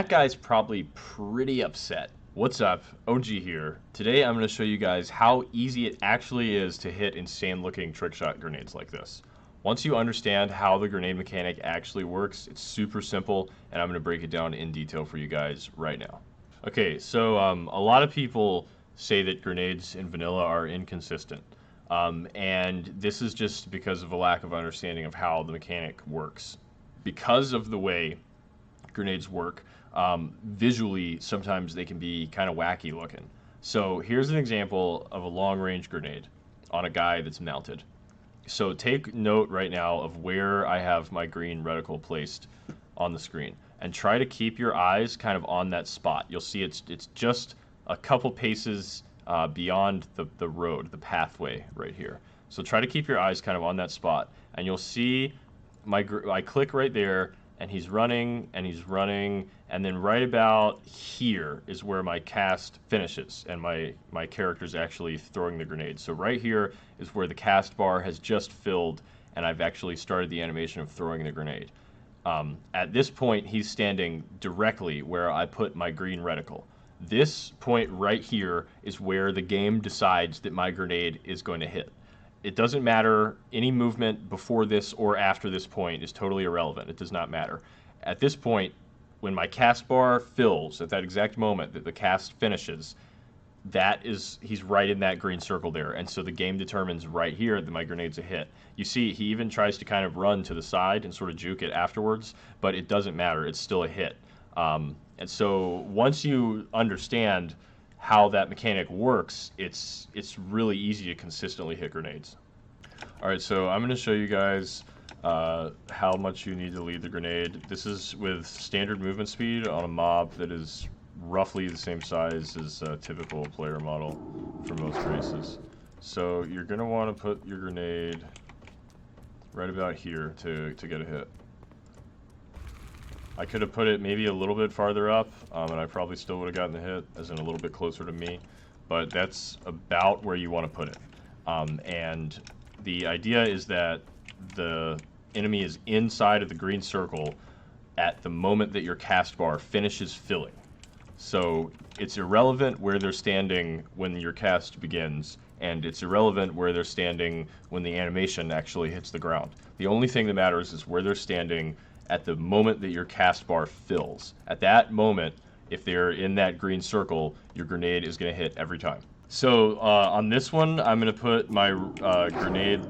that guy's probably pretty upset. What's up, OG here. Today I'm going to show you guys how easy it actually is to hit insane looking trick shot grenades like this. Once you understand how the grenade mechanic actually works, it's super simple, and I'm going to break it down in detail for you guys right now. Okay, so a lot of people say that grenades in vanilla are inconsistent. And this is just because of a lack of understanding of how the mechanic works. Because of the way grenades work, visually sometimes they can be kind of wacky looking. So here's an example of a long range grenade on a guy that's mounted. So take note right now of where I have my green reticle placed on the screen, and try to keep your eyes kind of on that spot. You'll see it's just a couple paces beyond the road, the pathway right here. So try to keep your eyes kind of on that spot, and you'll see I click right there, and he's running, and then right about here is where my cast finishes, and my character's actually throwing the grenade. So right here is where the cast bar has just filled, and I've actually started the animation of throwing the grenade. At this point, he's standing directly where I put my green reticle. This point right here is where the game decides that my grenade is going to hit. It doesn't matter, any movement before this or after this point is totally irrelevant. It does not matter. At this point, when my cast bar fills, at that exact moment that the cast finishes, he's right in that green circle there, and so the game determines right here that my grenade's a hit. You see, he even tries to kind of run to the side and sort of juke it afterwards, but it doesn't matter. It's still a hit. And so once you understand how that mechanic works, it's really easy to consistently hit grenades. Alright, so I'm going to show you guys how much you need to lead the grenade. This is with standard movement speed on a mob that is roughly the same size as a typical player model for most races. So you're going to want to put your grenade right about here to get a hit. I could have put it maybe a little bit farther up, and I probably still would have gotten the hit, as in a little bit closer to me, but that's about where you want to put it. And the idea is that the enemy is inside of the green circle at the moment that your cast bar finishes filling. So it's irrelevant where they're standing when your cast begins, and it's irrelevant where they're standing when the animation actually hits the ground. The only thing that matters is where they're standing at the moment that your cast bar fills. At that moment, if they're in that green circle, your grenade is going to hit every time. So on this one, I'm going to put my grenade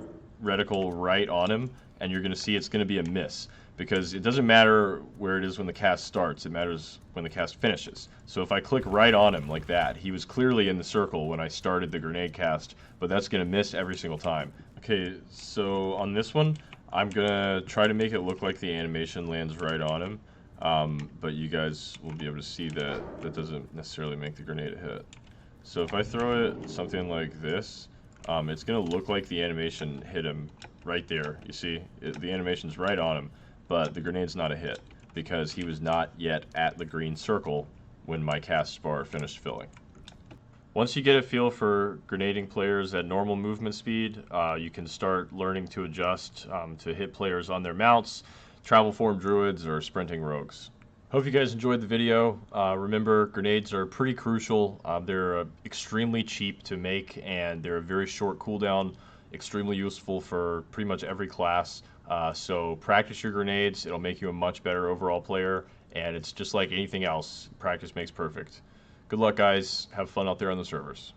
reticle right on him, and you're going to see it's going to be a miss, because it doesn't matter where it is when the cast starts, it matters when the cast finishes. So if I click right on him like that, he was clearly in the circle when I started the grenade cast, but that's going to miss every single time. Okay, so on this one, I'm going to try to make it look like the animation lands right on him, but you guys will be able to see that that doesn't necessarily make the grenade a hit. So if I throw it something like this, it's going to look like the animation hit him right there. You see, the animation's right on him, but the grenade's not a hit because he was not yet at the green circle when my cast bar finished filling. Once you get a feel for grenading players at normal movement speed, you can start learning to adjust to hit players on their mounts, travel form druids, or sprinting rogues. Hope you guys enjoyed the video. Remember, grenades are pretty crucial. They're extremely cheap to make, and they're a very short cooldown, extremely useful for pretty much every class. So practice your grenades. It'll make you a much better overall player, and it's just like anything else. Practice makes perfect. Good luck, guys. Have fun out there on the servers.